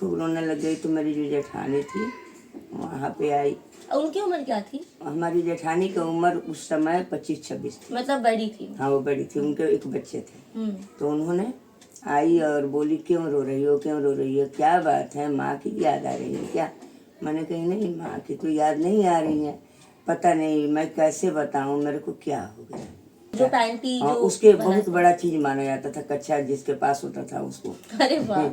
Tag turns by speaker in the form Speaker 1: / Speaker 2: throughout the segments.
Speaker 1: खूब रोने लग गई तो मेरी जो जेठानी थी वहाँ पे आई।
Speaker 2: उनकी उम्र क्या थी?
Speaker 1: हमारी जेठानी की उम्र उस समय 25-26 थी।
Speaker 2: मतलब बड़ी थी?
Speaker 1: हाँ, वो बड़ी थी, उनके एक बच्चे थे। तो उन्होंने आई और बोली क्यों रो रही हो, क्यों रो रही हो, क्या बात है, माँ की याद आ रही है क्या? मैंने कही नहीं, माँ की तो याद नहीं आ रही है, पता नहीं मैं कैसे बताऊँ मेरे को क्या हो गया।
Speaker 2: जो पैंटी
Speaker 1: हाँ,
Speaker 2: जो
Speaker 1: उसके बहुत बड़ा चीज माना जाता था, कच्चा जिसके पास होता था उसको।
Speaker 2: अरे वाह।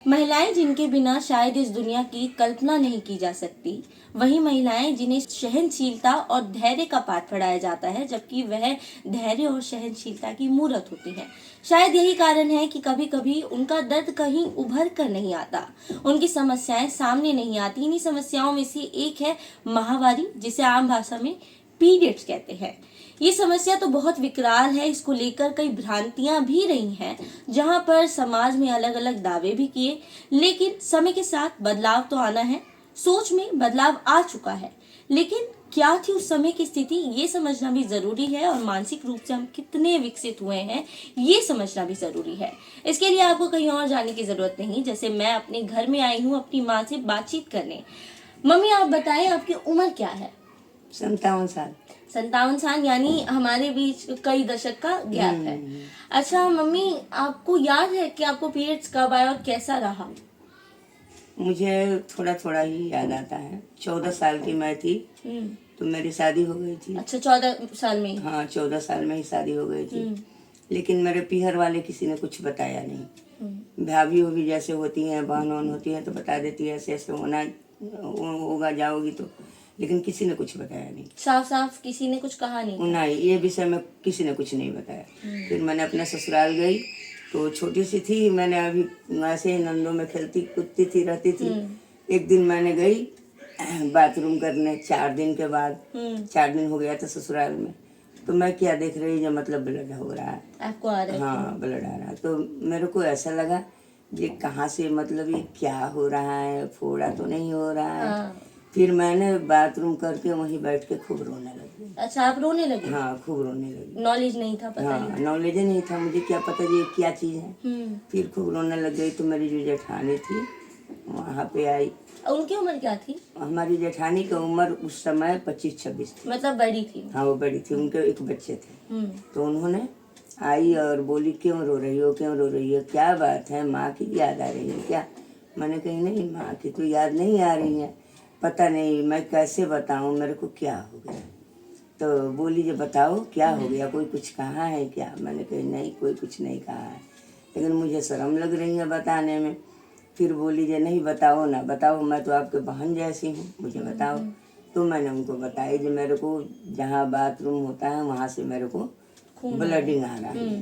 Speaker 2: महिलाएं जिनके बिना शायद इस दुनिया की कल्पना नहीं की जा सकती, वही महिलाएं जिन्हें सहनशीलता और धैर्य का पाठ पढ़ाया जाता है, जबकि वह धैर्य और सहनशीलता की मूर्त होती हैं। शायद यही कारण है कि कभी कभी उनका दर्द कहीं उभर कर नहीं आता, उनकी समस्याएं सामने नहीं आती। इन्हीं समस्याओं में से एक है माहवारी, जिसे आम भाषा में पीरियड्स कहते हैं। ये समस्या तो बहुत विकराल है, इसको लेकर कई भ्रांतियां भी रही हैं, जहां पर समाज में अलग अलग दावे भी किए, लेकिन समय के साथ बदलाव तो आना है। सोच में बदलाव आ चुका है, लेकिन क्या थी उस समय की स्थिति, ये समझना भी जरूरी है, और मानसिक रूप से हम कितने विकसित हुए हैं ये समझना भी जरूरी है। इसके लिए आपको कहीं और जाने की जरूरत नहीं। जैसे मैं अपने घर में आई हूँ अपनी माँ से बातचीत करने। मम्मी, आप बताएं आपकी उम्र क्या है?
Speaker 1: 57 साल।
Speaker 2: 57 साल, यानी हमारे बीच कई दशक का गैप है। अच्छा मम्मी, आपको याद है कि आपको पीरियड्स कब आया और कैसा रहा?
Speaker 1: मुझे थोड़ा थोड़ा ही याद आता है। 14 साल की मैं थी तो मेरी शादी हो गई थी।
Speaker 2: अच्छा, 14 साल में?
Speaker 1: हाँ, 14 साल में ही शादी हो गई थी। लेकिन मेरे पीहर वाले किसी ने कुछ बताया नहीं। भाभी भी जैसे होती हैं, बहन वहन होती हैं तो बता देती है ऐसे ऐसे होना होगा, जाओगी तो, लेकिन किसी ने कुछ बताया नहीं।
Speaker 2: साफ साफ किसी ने कुछ कहा नहीं?
Speaker 1: नहीं, ये विषय में किसी ने कुछ नहीं बताया। फिर मैंने अपने ससुराल गई तो छोटी सी थी, मैंने अभी ऐसे ही नंदों में खेलती कूदती थी, रहती थी। एक दिन मैंने गई बाथरूम करने, 4 दिन के बाद, 4 दिन हो गया था ससुराल में, तो मैं क्या देख रही, जो मतलब ब्लड हो रहा है,
Speaker 2: आपको आ रहा है?
Speaker 1: हाँ, ब्लड आ रहा है। तो मेरे को ऐसा लगा ये कहाँ से, मतलब ये क्या हो रहा है, फोड़ा तो नहीं हो रहा है। फिर मैंने बाथरूम करके वहीं बैठ के खूब रोने लगी।
Speaker 2: अच्छा, आप रोने लगे?
Speaker 1: हाँ, खूब रोने लगी।
Speaker 2: नॉलेज नहीं था, पता
Speaker 1: हाँ, नॉलेज ही नहीं था, मुझे क्या पता ये क्या चीज है। फिर खूब रोने लग गई तो मेरी जो जेठानी थी वहाँ पे आई।
Speaker 2: उनकी उम्र क्या थी?
Speaker 1: हमारी जेठानी की उम्र उस समय 25-26 थी।
Speaker 2: मतलब बड़ी थी?
Speaker 1: हाँ, वो बड़ी थी, उनके एक बच्चे थे। तो उन्होंने आई और बोली क्यों रो रही हो, क्यों रो रही हो, क्या बात है, माँ की याद आ रही है क्या? मैंने कही नहीं, माँ की तो याद नहीं आ रही है, पता नहीं मैं कैसे बताऊँ मेरे को क्या हो गया। तो बोली जो बताओ क्या हो गया, कोई कुछ कहा है क्या? मैंने कही नहीं, कोई कुछ नहीं कहा है, लेकिन मुझे शर्म लग रही है बताने में। फिर बोली जो नहीं, बताओ ना, बताओ, मैं तो आपके बहन जैसी हूँ, मुझे बताओ। तो मैंने उनको बताई जो मेरे को जहाँ बाथरूम होता है वहाँ से मेरे को ब्लडिंग आ रहा है।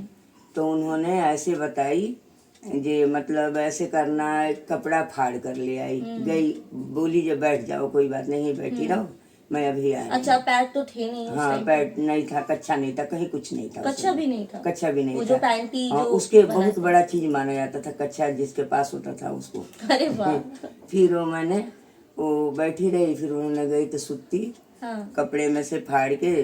Speaker 1: तो उन्होंने ऐसे बताई जे मतलब ऐसे करना, कपड़ा फाड़ कर ले आई। गई, बोली जो बैठ जाओ, कोई बात नहीं, बैठी रहो, मैं अभी आ रही।
Speaker 2: अच्छा, पैड तो थे नहीं?
Speaker 1: हाँ, पैड नहीं था, कच्चा नहीं था, कहीं कुछ नहीं था।
Speaker 2: कच्चा भी नहीं था?
Speaker 1: कच्चा भी नहीं
Speaker 2: वो
Speaker 1: था।
Speaker 2: जो पैंटी
Speaker 1: हाँ,
Speaker 2: जो
Speaker 1: उसके बहुत बड़ा चीज माना जाता था, कच्चा जिसके पास होता था उसको।
Speaker 2: अरे वाह।
Speaker 1: फिर वो मैंने वो बैठी रही, फिर उन्होंने गई तो सुत्ती कपड़े में से फाड़ के,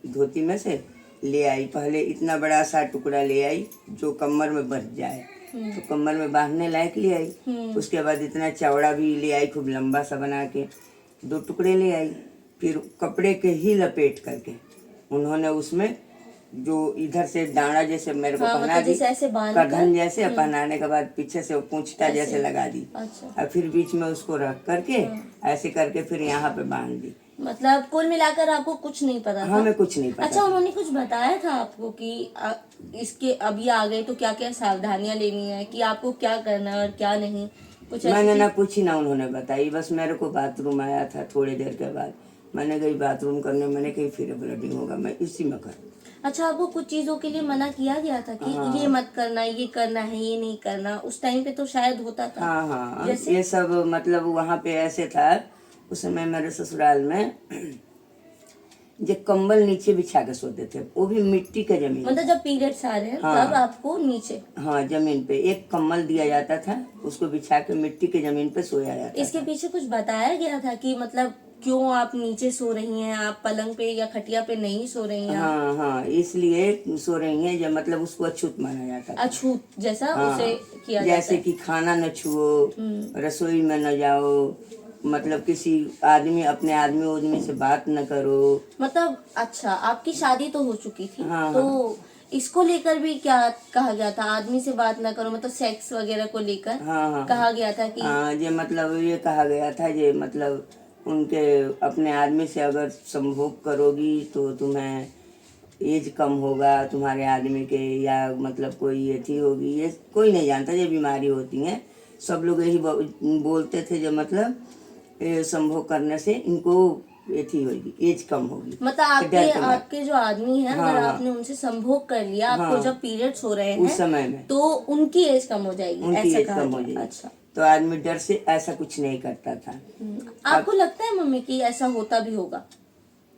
Speaker 1: धोती में से ले आई। पहले इतना बड़ा सा टुकड़ा ले आई जो कमर में बच जाए, तो कमर में बांधने लायक ले आई। उसके बाद इतना चौड़ा भी ले आई, खूब लंबा सा बना के 2 टुकड़े ले आई। फिर कपड़े के ही लपेट करके उन्होंने उसमें जो इधर से दाना जैसे मेरे को पहना दी, करधन जैसे, पहनाने के बाद पीछे से वो पूंछता जैसे लगा दी। और फिर बीच में उसको रख करके ऐसे करके फिर यहाँ पे बांध दी।
Speaker 2: मतलब कुल मिलाकर आपको कुछ नहीं पता था?
Speaker 1: हमें कुछ नहीं पता।
Speaker 2: अच्छा, उन्होंने कुछ बताया था आपको कि इसके अभी आ गए तो क्या क्या सावधानियां लेनी है, कि आपको क्या करना है और क्या नहीं? कुछ
Speaker 1: मैंने ना पूछी ना उन्होंने बताई, बस मेरे को बाथरूम आया था थोड़ी देर के बाद, मैंने गई बाथरूम करने, मैंने कही फिर ब्लडिंग होगा, मैं इसी में कर।
Speaker 2: अच्छा, आपको कुछ चीजों के लिए मना किया गया था कि ये मत करना, ये करना है, ये नहीं करना? उस टाइम पे तो शायद होता था।
Speaker 1: हाँ, ये सब मतलब वहाँ पे ऐसे था उस समय मेरे ससुराल में, जो कंबल नीचे बिछा के सोते थे, वो भी मिट्टी के जमीन।
Speaker 2: मतलब जब पीरियड्स आ रहे हैं तब आपको नीचे? हाँ,
Speaker 1: जमीन पे एक कंबल दिया जाता था, उसको बिछा के मिट्टी के जमीन पे सोया जाता।
Speaker 2: इसके पीछे कुछ बताया गया था कि मतलब क्यों आप नीचे सो रही हैं, आप पलंग पे या खटिया पे नहीं सो रही हैं?
Speaker 1: हाँ हाँ, इसलिए सो रही हैं, जब मतलब उसको अछूत माना जाता था।
Speaker 2: अछूत जैसा
Speaker 1: हाँ,
Speaker 2: उसे किया जाता
Speaker 1: जैसे
Speaker 2: है।
Speaker 1: कि खाना न छुओ, रसोई में न जाओ, मतलब किसी आदमी अपने आदमी उदमी से बात न करो।
Speaker 2: मतलब अच्छा, आपकी शादी तो हो चुकी थी,
Speaker 1: हाँ,
Speaker 2: तो इसको लेकर भी क्या कहा गया था? आदमी से बात ना करो, मतलब सेक्स वगैरह को लेकर
Speaker 1: हाँ हाँ
Speaker 2: कहा गया था कि
Speaker 1: हाँ, ये मतलब ये कहा गया था, ये मतलब उनके अपने आदमी से अगर संभोग करोगी तो तुम्हें एज कम होगा तुम्हारे आदमी के, या मतलब कोई एथी होगी, ये कोई नहीं जानता, ये बीमारी होती हैं। सब लोग यही बोलते थे, जो मतलब ये संभोग करने से इनको एथी होगी, एज कम होगी।
Speaker 2: मतलब
Speaker 1: तो डर के मारे।
Speaker 2: आपके जो आदमी हैं,
Speaker 1: हाँ,
Speaker 2: अगर
Speaker 1: हाँ।
Speaker 2: आपने उनसे संभोग कर लिया, आपको
Speaker 1: हाँ।
Speaker 2: जब पीरियड्स हो रहे
Speaker 1: उस
Speaker 2: हैं
Speaker 1: समय में
Speaker 2: तो उनकी एज कम हो जाएगी,
Speaker 1: उनकी
Speaker 2: ऐसा
Speaker 1: एज
Speaker 2: कहा
Speaker 1: कम हो
Speaker 2: गया।
Speaker 1: जाएगी।
Speaker 2: अच्छा।
Speaker 1: तो आदमी डर से ऐसा कुछ नहीं करता था।
Speaker 2: आपको लगता है मम्मी कि ऐसा होता भी होगा?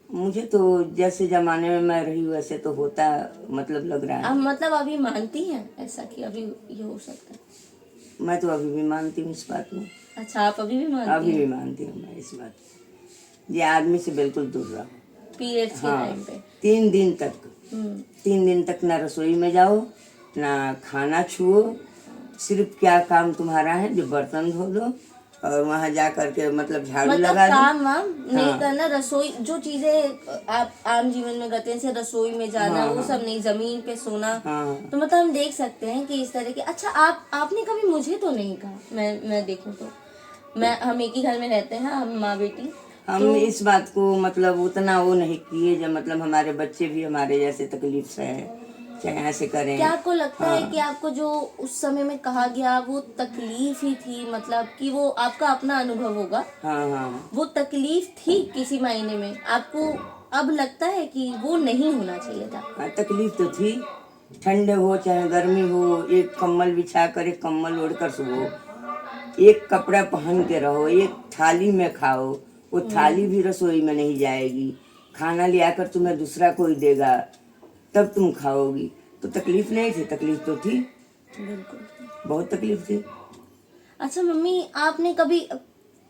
Speaker 1: मुझे तो जैसे जमाने में मैं रही वैसे तो होता, मतलब लग रहा है।
Speaker 2: आप मतलब अभी मानती हैं ऐसा कि अभी ये हो सकता है?
Speaker 1: मैं तो अभी भी मानती हूँ इस बात में।
Speaker 2: अच्छा, आप अभी भी मानती
Speaker 1: अभी
Speaker 2: हैं?
Speaker 1: भी मानती हूँ मैं इस बात में। ये आदमी से बिल्कुल दूर रहो।
Speaker 2: पीरियड्स के
Speaker 1: हाँ,
Speaker 2: टाइम पे
Speaker 1: 3 दिन तक,
Speaker 2: हम्म
Speaker 1: 3 दिन तक ना रसोई में जाओ, ना खाना छुओ। सिर्फ क्या काम तुम्हारा है, जो बर्तन धो दो और वहाँ जा करके मतलब झाड़ू
Speaker 2: मतलब
Speaker 1: लगा दो।
Speaker 2: काम वाम नहीं
Speaker 1: हाँ।
Speaker 2: करना, रसोई जो चीजें आप आम जीवन में करते हैं, जैसे रसोई में जाना,
Speaker 1: हाँ,
Speaker 2: वो
Speaker 1: हाँ।
Speaker 2: सब नहीं, जमीन पे सोना।
Speaker 1: हाँ,
Speaker 2: तो मतलब हम देख सकते हैं कि इस तरह के। अच्छा, आपने कभी मुझे तो नहीं कहा, मैं देखूं तो हम एक ही घर में रहते हैं, हम माँ बेटी।
Speaker 1: हम इस बात को मतलब उतना वो नहीं किए, जब मतलब हमारे बच्चे भी हमारे जैसे तकलीफ से है, चाहे ऐसे करें।
Speaker 2: क्या आपको लगता है
Speaker 1: हाँ।
Speaker 2: कि आपको जो उस समय में कहा गया वो तकलीफ ही थी, मतलब कि वो आपका अपना अनुभव होगा,
Speaker 1: हाँ हाँ
Speaker 2: वो तकलीफ थी किसी मायने में? आपको अब लगता है कि वो नहीं होना चाहिए था?
Speaker 1: हाँ, तकलीफ तो थी। ठंड हो चाहे गर्मी हो, एक कंबल बिछा कर, एक कंबल ओढ़ कर सोओ, एक कपड़ा पहन के रहो, एक थाली में खाओ, वो थाली भी रसोई में नहीं जाएगी, खाना ले आकर तुम्हें दूसरा कोई देगा, तब तुम खाओगी। तो तकलीफ नहीं थी? तकलीफ तो थी,
Speaker 2: बिल्कुल।
Speaker 1: बहुत तकलीफ थी।
Speaker 2: अच्छा मम्मी, आपने कभी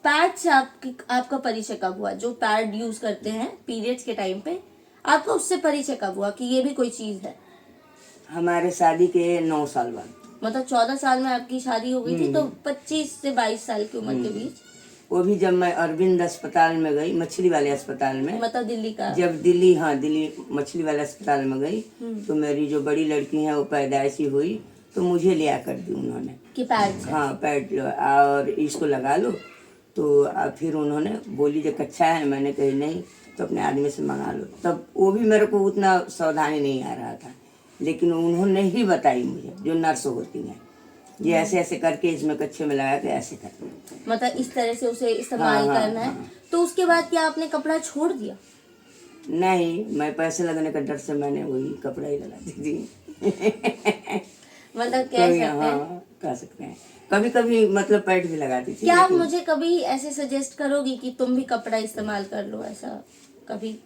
Speaker 2: पैड से आपका परिचय कब हुआ? जो पैड यूज करते हैं पीरियड्स के टाइम पे, आपका उससे परिचय कब हुआ कि ये भी कोई चीज है?
Speaker 1: हमारे शादी के 9 साल बाद।
Speaker 2: मतलब 14 साल में आपकी शादी हो गई थी, तो 25 से 22 साल की उम्र के बीच।
Speaker 1: वो भी जब मैं अरविंद अस्पताल में गई, मछली वाले अस्पताल में,
Speaker 2: मतलब दिल्ली का?
Speaker 1: जब दिल्ली, हाँ दिल्ली मछली वाले अस्पताल में गई, तो मेरी जो बड़ी लड़की है वो पैदाइशी हुई, तो मुझे ले आकर दी उन्होंने
Speaker 2: कि पैड से?
Speaker 1: हाँ, पैड और इसको लगा लो। तो फिर उन्होंने बोली जब अच्छा है, मैंने कही नहीं तो अपने आदमी से मंगा लो। तब वो भी मेरे को उतना सावधानी नहीं आ रहा था, लेकिन उन्होंने ही बताई मुझे, जो नर्स होती हैं, ये ऐसे ऐसे करके इसमें कच्छे में लगा के ऐसे करना,
Speaker 2: मतलब इस तरह से उसे इस्तेमाल
Speaker 1: हाँ,
Speaker 2: करना है।
Speaker 1: हाँ।
Speaker 2: तो उसके बाद क्या आपने कपड़ा छोड़ दिया?
Speaker 1: नहीं, मैं पैसे लगने का डर से मैंने वही कपड़ा ही लगा दी थी।
Speaker 2: मतलब कह
Speaker 1: कभी,
Speaker 2: सकते हैं।
Speaker 1: हाँ कह सकते हैं, कभी कभी मतलब पैड भी लगाती थी।
Speaker 2: क्या आप
Speaker 1: लेकिन
Speaker 2: मुझे कभी ऐसे सजेस्ट करोगी कि तुम भी कपड़ा इस्तेमाल कर लो, ऐसा कभी?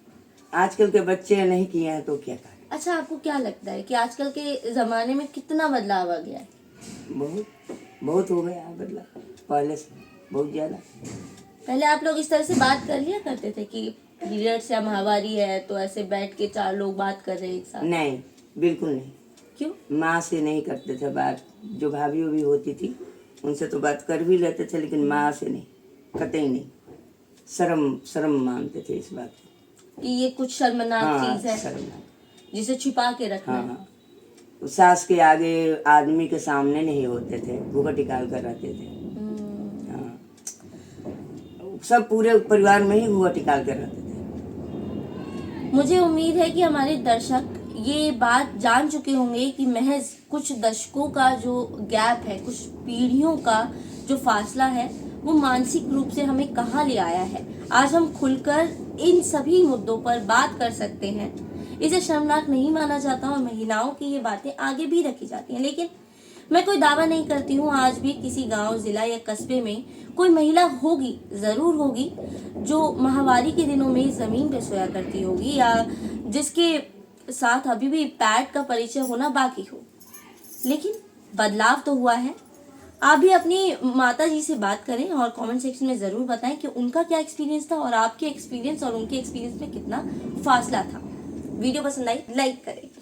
Speaker 1: आजकल के बच्चे नहीं किए हैं तो क्या करें।
Speaker 2: अच्छा, आपको क्या लगता है कि आजकल के जमाने में कितना बदलाव आ गया है?
Speaker 1: बहुत बहुत हो गया है बदलाव, पहले से बहुत ज्यादा।
Speaker 2: पहले आप लोग इस तरह से बात कर लिया करते थे कि पीरियड्स या महावारी है, तो ऐसे बैठ के 4 लोग बात कर रहे हैं एक साथ?
Speaker 1: नहीं, बिल्कुल नहीं।
Speaker 2: क्यों?
Speaker 1: माँ से नहीं करते थे बात, जो भाभी भी होती थी उनसे तो बात कर भी लेते थे, लेकिन माँ से नहीं, कतई नहीं। शर्म शर्म मानते थे इस बात को।
Speaker 2: कि ये कुछ शर्मनाक
Speaker 1: हाँ,
Speaker 2: चीज है
Speaker 1: शर्मनाक।
Speaker 2: जिसे छुपा के रखना
Speaker 1: हाँ
Speaker 2: है।
Speaker 1: हाँ, सास के आगे आदमी के सामने नहीं होते थे, घूंघट निकाल कर रहते थे। हाँ, सब पूरे परिवार में ही घूंघट निकाल कर रहते थे।
Speaker 2: मुझे उम्मीद है कि हमारे दर्शक ये बात जान चुके होंगे कि महज कुछ दशकों का जो गैप है, कुछ पीढ़ियों का जो फासला है, वो मानसिक रूप से हमें कहाँ ले आया है। आज हम खुलकर इन सभी मुद्दों पर बात कर सकते हैं। इसे शर्मनाक नहीं माना जाता और महिलाओं की ये बातें आगे भी रखी जाती हैं। लेकिन मैं कोई दावा नहीं करती हूँ, आज भी किसी गांव, जिला या कस्बे में कोई महिला होगी, जरूर होगी, जो माहवारी के दिनों में जमीन पे सोया करती होगी, या जिसके साथ अभी भी पैड का परिचय होना बाकी हो। लेकिन बदलाव तो हुआ है। आप भी अपनी माता जी से बात करें और कमेंट सेक्शन में ज़रूर बताएं कि उनका क्या एक्सपीरियंस था और आपके एक्सपीरियंस और उनके एक्सपीरियंस में कितना फासला था। वीडियो पसंद आई लाइक करें।